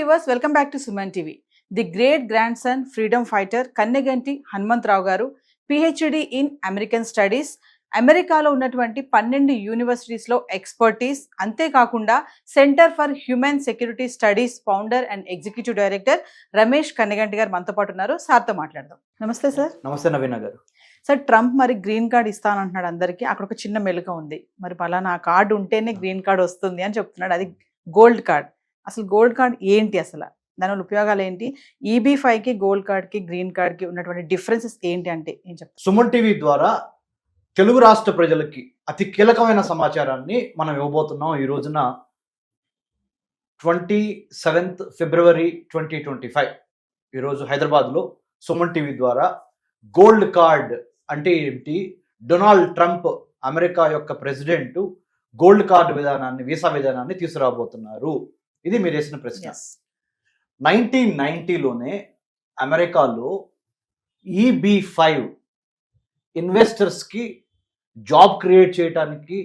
viewers, welcome back to Suman TV. The great grandson, freedom fighter Kanneganti Hanumantrao garu, PhD in American Studies, అమెరికాలో ఉన్నటువంటి 12 యూనివర్సిటీస్లో expertise, అంతేకాకుండా centre for human security studies founder and executive director Ramesh Kanneganti గారు మనతో పాటు ఉన్నారు. సార్తో మాట్లాడదాం. నమస్తే సార్. నమస్తే నవీన గారు. సార్, ట్రంప్ మరి గ్రీన్ కార్డ్ ఇస్తానంటున్నాడు అందరికీ. అక్కడ ఒక చిన్న మెలుక ఉంది, మరి పలానా కార్డు ఉంటేనే గ్రీన్ కార్డ్ వస్తుంది అని చెప్తున్నాడు. అది గోల్డ్ కార్డ్. అసలు గోల్డ్ కార్డ్ ఏంటి, అసలు దానివల్ల ఉపయోగాలు ఏంటి? EB-5కి గోల్డ్ కార్డ్కి గ్రీన్ కార్డ్కి ఉన్నటువంటి డిఫరెన్సెస్ ఏంటి అంటే ఏం చెప్తారు? సుమన్ టీవీ ద్వారా తెలుగు రాష్ట్ర ప్రజలకి అతి కీలకమైన సమాచారాన్ని మనం ఇవ్వబోతున్నాం. ఈ రోజున 27th February 2025 ఈరోజు హైదరాబాద్లో సుమన్ టీవీ ద్వారా గోల్డ్ కార్డ్ అంటే ఏంటి, డొనాల్డ్ ట్రంప్ అమెరికా యొక్క ప్రెసిడెంట్ గోల్డ్ కార్డ్ విధానాన్ని, వీసా విధానాన్ని తీసుకురాబోతున్నారు. ఇది మీరు వేసిన ప్రశ్న. 1990లోనే అమెరికాలో EB-5 ఇన్వెస్టర్స్కి జాబ్ క్రియేట్ చేయడానికి,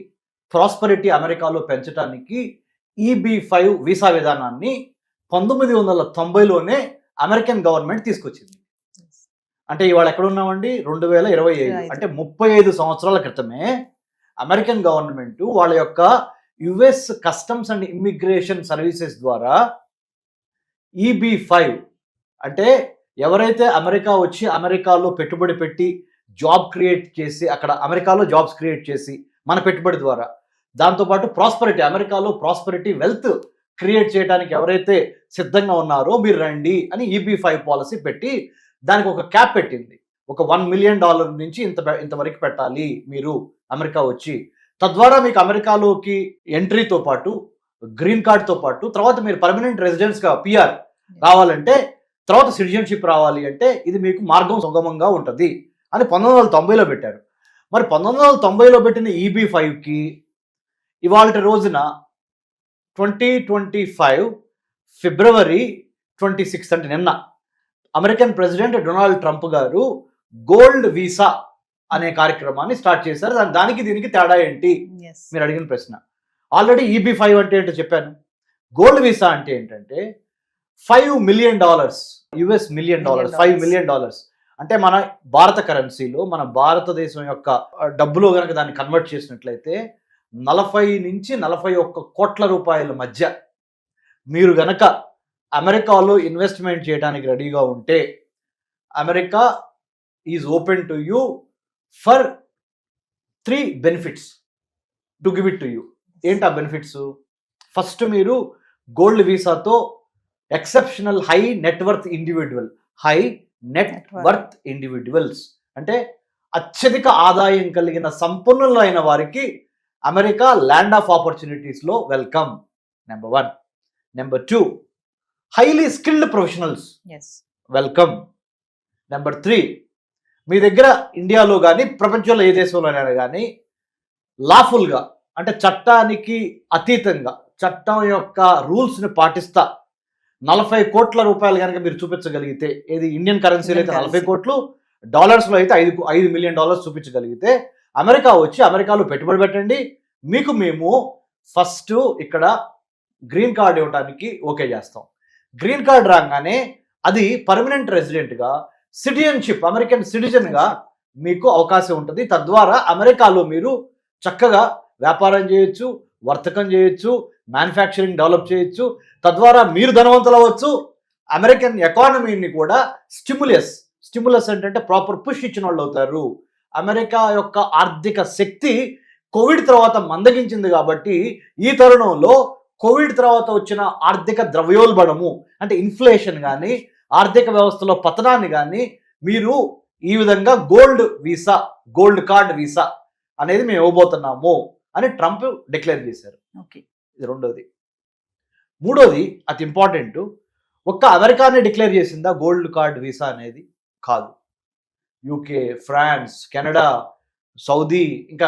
ప్రాస్పరిటీ అమెరికాలో పెంచడానికి EB-5 వీసా విధానాన్ని 1990లోనే అమెరికన్ గవర్నమెంట్ తీసుకొచ్చింది. అంటే ఇవాళ ఎక్కడ ఉన్నామండి, 2025. అంటే 35 సంవత్సరాల క్రితమే అమెరికన్ గవర్నమెంట్ వాళ్ళ యొక్క US customs and immigration services ద్వారా EB-5 అంటే ఎవరైతే అమెరికా వచ్చి అమెరికాలో పెట్టుబడి పెట్టి జాబ్ క్రియేట్ చేసి, అక్కడ అమెరికాలో జాబ్స్ క్రియేట్ చేసి మన పెట్టుబడి ద్వారా, దాంతోపాటు ప్రాస్పరిటీ, అమెరికాలో ప్రాస్పరిటీ వెల్త్ క్రియేట్ చేయడానికి ఎవరైతే సిద్ధంగా ఉన్నారో మీరు రండి అని EB-5 పాలసీ పెట్టి దానికి ఒక క్యాప్ పెట్టింది. ఒక $1 మిలియన్ నుంచి ఇంతవరకు పెట్టాలి మీరు అమెరికా వచ్చి. తద్వారా మీకు అమెరికాలోకి ఎంట్రీతో పాటు, గ్రీన్ కార్డ్తో పాటు, తర్వాత మీరు పర్మనెంట్ రెసిడెన్స్గా PR రావాలంటే, తర్వాత సిటిజన్షిప్ రావాలి అంటే ఇది మీకు మార్గం సుగమంగా ఉంటుంది అని 1990లో పెట్టారు. మరి 1990లో పెట్టిన EB-5కి ఇవాళ రోజున 2025 February 26 అంటే నిన్న అమెరికన్ ప్రెసిడెంట్ డొనాల్డ్ ట్రంప్ గారు గోల్డ్ వీసా అనే కార్యక్రమాన్ని స్టార్ట్ చేశారు. దానికి దీనికి తేడా ఏంటి మీరు అడిగిన ప్రశ్న. ఆల్రెడీ EB-5 అంటే ఏంటో చెప్పాను. గోల్డ్ వీసా అంటే ఏంటంటే $5 million, US million dollars, $5 million అంటే మన భారత కరెన్సీలో, మన భారతదేశం యొక్క డబ్బులో కనుక దాన్ని కన్వర్ట్ చేసినట్లయితే 40 నుంచి 41 కోట్ల రూపాయల మధ్య మీరు గనక అమెరికాలో ఇన్వెస్ట్మెంట్ చేయడానికి రెడీగా ఉంటే America is open to you for 3 benefits to give it to you. ఏంటి ఆ బెనిఫిట్స్? ఫస్ట్, మీరు గోల్డ్ వీసాతో ఎక్సెప్షనల్ హై నెట్వర్త్ ఇండివిడ్యువల్స్ అంటే అత్యధిక ఆదాయం కలిగిన సంపన్నులు అయిన వారికి అమెరికా ల్యాండ్ ఆఫ్ ఆపర్చునిటీస్లో welcome. Number 1. Number 2, highly skilled professionals welcome. Number 3, మీ దగ్గర ఇండియాలో కానీ ప్రపంచంలో ఏ దేశంలోనైనా కానీ లాఫుల్గా అంటే చట్టానికి అతీతంగా, చట్టం యొక్క రూల్స్ని పాటిస్తా 40 కోట్ల రూపాయలు కనుక మీరు చూపించగలిగితే, ఏది ఇండియన్ కరెన్సీలో అయితే 40 కోట్లు, డాలర్స్లో అయితే $5 మిలియన్ చూపించగలిగితే అమెరికా వచ్చి అమెరికాలో పెట్టుబడి పెట్టండి, మీకు మేము ఫస్ట్ ఇక్కడ గ్రీన్ కార్డ్ ఇవ్వడానికి ఓకే చేస్తాం. గ్రీన్ కార్డ్ రాగానే అది పర్మనెంట్ రెసిడెంట్గా, సిటిజన్షిప్, అమెరికన్ సిటిజన్గా మీకు అవకాశం ఉంటుంది. తద్వారా అమెరికాలో మీరు చక్కగా వ్యాపారం చేయొచ్చు, వర్తకం చేయొచ్చు, మ్యానుఫ్యాక్చరింగ్ డెవలప్ చేయొచ్చు. తద్వారా మీరు ధనవంతులు అవ్వచ్చు, అమెరికన్ ఎకానమీని కూడా స్టిమ్యులస్ అంటే ప్రాపర్ పుష్ ఇచ్చిన వాళ్ళు అవుతారు. అమెరికా యొక్క ఆర్థిక శక్తి కోవిడ్ తర్వాత మందగించింది కాబట్టి ఈ తరుణంలో కోవిడ్ తర్వాత వచ్చిన ఆర్థిక ద్రవ్యోల్బణము అంటే ఇన్ఫ్లేషన్ కానీ, ఆర్థిక వ్యవస్థలో పతనాన్ని కానీ మీరు ఈ విధంగా గోల్డ్ కార్డ్ వీసా అనేది మేము ఇవ్వబోతున్నాము అని ట్రంప్ డిక్లేర్ చేశారు. ఓకే, ఇది రెండోది. మూడోది అతి ఇంపార్టెంట్, ఒక్క అమెరికానే డిక్లేర్ చేసిందా గోల్డ్ కార్డ్ వీసా అనేది? కాదు. UK, ఫ్రాన్స్, కెనడా, సౌదీ, ఇంకా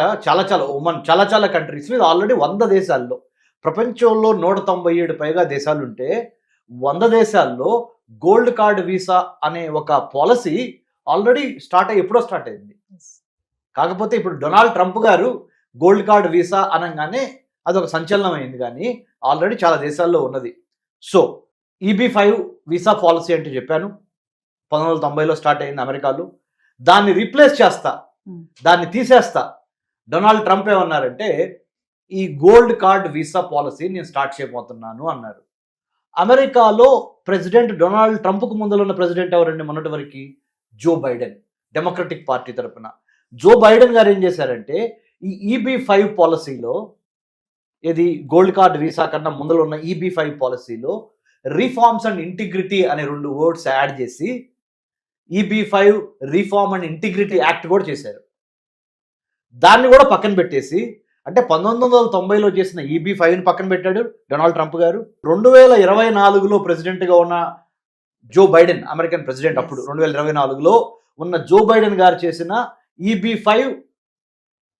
ఒమన్, చాలా కంట్రీస్ మీద ఆల్రెడీ 100 దేశాల్లో, ప్రపంచంలో 197 పైగా దేశాలు ఉంటే 100 దేశాల్లో గోల్డ్ కార్డ్ వీసా అనే ఒక పాలసీ ఆల్రెడీ ఎప్పుడో స్టార్ట్ అయింది. కాకపోతే ఇప్పుడు డొనాల్డ్ ట్రంప్ గారు గోల్డ్ కార్డ్ వీసా అనగానే అదొక సంచలనం అయింది, కానీ ఆల్రెడీ చాలా దేశాల్లో ఉన్నది. సో EB-5 వీసా పాలసీ అంటే చెప్పాను, 1990లో స్టార్ట్ అయింది అమెరికాలో. దాన్ని రీప్లేస్ చేస్తా, దాన్ని తీసేస్తా. డొనాల్డ్ ట్రంప్ ఏమన్నారంటే ఈ గోల్డ్ కార్డ్ వీసా పాలసీ నేను స్టార్ట్ చేయబోతున్నాను అన్నారు. అమెరికాలో ప్రెసిడెంట్ డొనాల్డ్ ట్రంప్కు ముందులో ఉన్న ప్రెసిడెంట్ ఎవరండి మొన్నటి వరకు? జో బైడెన్, డెమోక్రటిక్ పార్టీ తరఫున. జో బైడెన్ గారు ఏం చేశారంటే ఈ EB-5 పాలసీలో, ఇది గోల్డ్ కార్డ్ వీసా కన్నా ముందులో ఉన్న EB-5 పాలసీలో రిఫార్మ్స్ అండ్ ఇంటిగ్రిటీ అనే 2 వర్డ్స్ యాడ్ చేసి EB-5 reform and integrity act కూడా చేశారు. దాన్ని కూడా పక్కన పెట్టేసి, అంటే 1990లో చేసిన EB-5ని పక్కన పెట్టాడు డొనాల్డ్ ట్రంప్ గారు. 2024లో ప్రెసిడెంట్గా ఉన్న జో బైడెన్, అమెరికన్ ప్రెసిడెంట్ అప్పుడు 2024లో ఉన్న జో బైడెన్ గారు చేసిన EB-5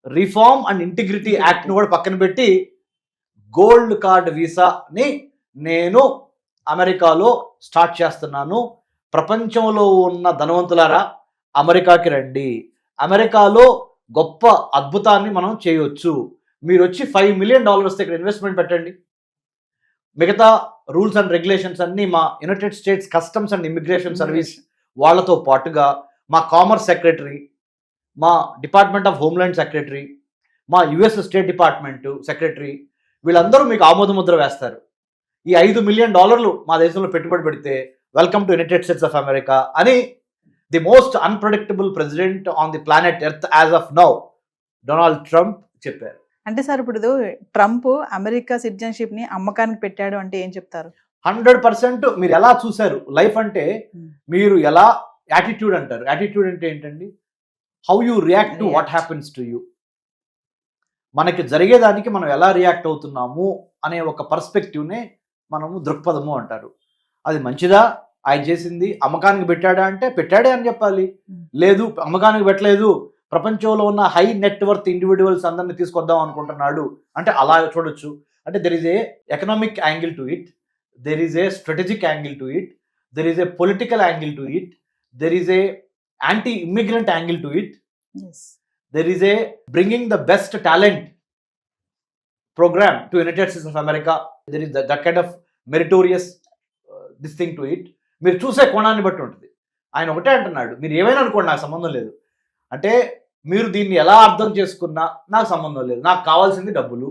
రిఫార్మ్ అండ్ ఇంటిగ్రిటీ యాక్ట్ని కూడా పక్కన పెట్టి గోల్డ్ కార్డ్ వీసాని నేను అమెరికాలో స్టార్ట్ చేస్తున్నాను. ప్రపంచంలో ఉన్న ధనవంతులారా అమెరికాకి రండి, అమెరికాలో గొప్ప అద్భుతాన్ని మనం చేయొచ్చు, మీరు వచ్చి $5 million ఇక్కడ ఇన్వెస్ట్మెంట్ పెట్టండి. మిగతా రూల్స్ అండ్ రెగ్యులేషన్స్ అన్నీ మా United states customs and immigration service వాళ్ళతో పాటుగా మా కామర్స్ సెక్రటరీ, మా డిపార్ట్మెంట్ ఆఫ్ హోమ్లాండ్ సెక్రటరీ, మా US స్టేట్ డిపార్ట్మెంట్ సెక్రటరీ, వీళ్ళందరూ మీకు ఆమోదముద్ర వేస్తారు. ఈ $5 million మా దేశంలో పెట్టుబడి పెడితే welcome to United States of America అని the most unpredictable president on the planet Earth as of now Donald Trump చెప్పారు. అంటే సార్ ఇప్పుడు ట్రంప్ అమెరికా సిటిజన్షిప్ ని అమ్మకానికి పెట్టాడు అంటే ఏం చెప్తారు? 100% మీరు ఎలా చూశారు లైఫ్ అంటే, మీరు ఎలా యాటిట్యూడ్ అంటారు. యాటిట్యూడ్ అంటే ఏంటండి? How you react to what happens to you. మనకి జరిగేదానికి మనం ఎలా రియాక్ట్ అవుతున్నాము అనే ఒక పర్స్పెక్టివ్నే మనము దృక్పథము అంటారు. అది మంచిదా? ఆయన చేసింది అమ్మకానికి పెట్టాడా అంటే పెట్టాడే అని చెప్పాలి. లేదు అమ్మకానికి పెట్టలేదు, ప్రపంచంలో ఉన్న హై నెట్వర్త్ ఇండివిజువల్స్ అందరినీ తీసుకొద్దాం అనుకుంటున్నాడు అంటే అలా చూడొచ్చు. అంటే there is a economic angle to it, there is a strategic angle to it, there is a political angle to it, there is a anti immigrant angle to it, there is a bringing the best talent program to United States of America. There is that kind of meritorious this thing to it. మీరు చూసే కోణాన్ని బట్టి ఉంటుంది. ఆయన ఒకటే అంటున్నాడు, మీరు ఏమైనా అనుకోండి నాకు సంబంధం లేదు, అంటే మీరు దీన్ని ఎలా అర్థం చేసుకున్నా నాకు సంబంధం లేదు, నాకు కావాల్సింది డబ్బులు,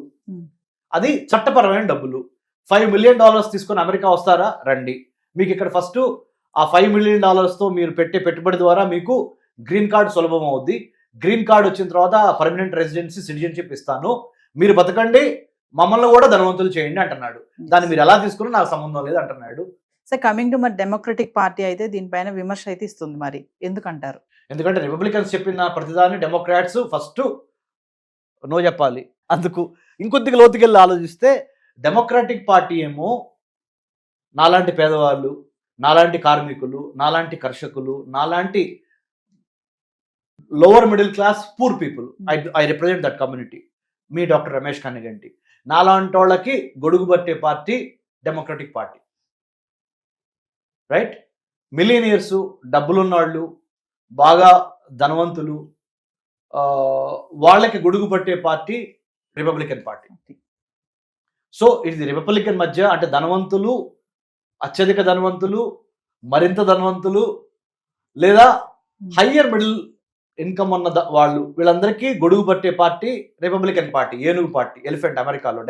అది చట్టపరమైన డబ్బులు. $5 million తీసుకొని అమెరికా వస్తారా? రండి, మీకు ఇక్కడ ఫస్ట్ ఆ $5 million మీరు పెట్టే పెట్టుబడి ద్వారా మీకు గ్రీన్ కార్డ్ సులభం అవుద్ది. గ్రీన్ కార్డ్ వచ్చిన తర్వాత పర్మనెంట్ రెసిడెన్సీ సిటిజన్షిప్ ఇస్తాను, మీరు బతకండి, మమ్మల్ని కూడా ధనవంతులు చేయండి అంటున్నాడు. దాన్ని మీరు ఎలా తీసుకున్నా నాకు సంబంధం లేదు అంటున్నాడు. సో కమింగ్ టు మరి డెమోక్రటిక్ పార్టీ అయితే దీనిపైన విమర్శ అయితే ఇస్తుంది, మరి ఎందుకంటారు? ఎందుకంటే రిపబ్లికన్స్ చెప్పిన ప్రతిదాన్ని డెమోక్రాట్స్ ఫస్ట్ నో చెప్పాలి. అందుకు ఇంకొద్దిగా లోతుకెళ్ళి ఆలోచిస్తే డెమోక్రాటిక్ పార్టీ ఏమో నాలాంటి పేదవాళ్ళు, నాలాంటి కార్మికులు, నాలాంటి కర్షకులు, నాలాంటి lower middle class poor people, I represent that community. మీ డాక్టర్ రమేష్ కన్నగంటి నాలాంటి వాళ్ళకి గొడుగు పట్టే party Democratic party, right? Millionaires, డబ్బులున్నవాళ్ళు, బాగా ధనవంతులు, వాళ్ళకి గొడుగు పట్టే పార్టీ రిపబ్లికన్ పార్టీ. సో ఇది రిపబ్లికన్ మధ్య, అంటే ధనవంతులు, అత్యధిక ధనవంతులు, మరింత ధనవంతులు, లేదా హయ్యర్ మిడిల్ ఇన్కమ్ ఉన్న వాళ్ళు, వీళ్ళందరికీ గొడుగు పట్టే పార్టీ రిపబ్లికన్ పార్టీ, ఏనుగు పార్టీ, ఎలిఫెంట్ అమెరికాలో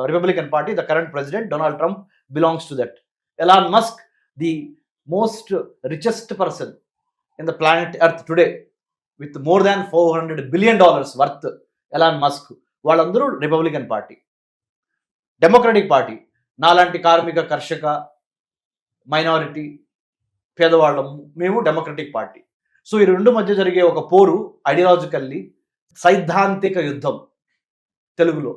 Republican party. The current president Donald Trump belongs to that. Elon Musk, the most richest person in the planet earth today with more than $400 billion worth, Elon Musk, వాళ్ళందరూ Republican party. Democratic party నాలాంటి కార్మిక, కర్షక, minority, పేదవాళ్ళము, మేము democratic party. So ఈ రెండు మధ్య జరిగే ఒక పోరు, ఐడియాలజికల్లీ సైద్ధాంతిక యుద్ధం, తెలుగులో,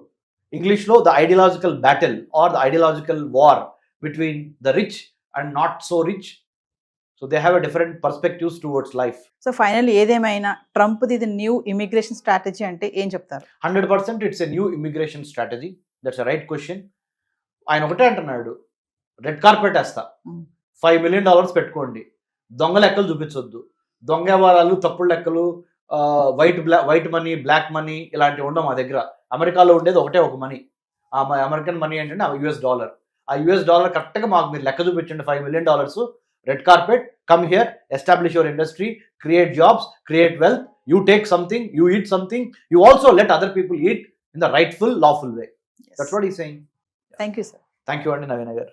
ఇంగ్లీష్లో the ideological battle or the ideological war between the rich and not so rich. So they have a different perspectives towards life. So final ఏదేమైనా ట్రంప్ ఇది న్యూ ఇమిగ్రేషన్ స్ట్రాటజీ అంటే ఏం చెప్తారు? 100% it's a new immigration strategy. That's a right question. ఆయన ఒకటే అంటున్నాడు, red carpet వేస్తా, $5 million పెట్టుకోండి, దొంగ లెక్కలు చూపించొద్దు, దొంగ వ్యవహారాలు, తప్పుడు లెక్కలు, వైట్ మనీ, బ్లాక్ మనీ ఇలాంటివి ఉండవు మా దగ్గర. అమెరికాలో ఉండేది ఒకటే ఒక మనీ, ఆ అమెరికన్ మనీ ఏంటంటే US $. ఆ యుఎస్ డాలర్ కరెక్ట్గా మాకు మీరు లెక్క చూపించండి, $5 million, red carpet, come here, establish your industry, create jobs, create wealth, you take something, you eat something, you also let other people eat in the rightful lawful way. That's what is saying. Thank you sir. Thank you అండి నవీన గారు.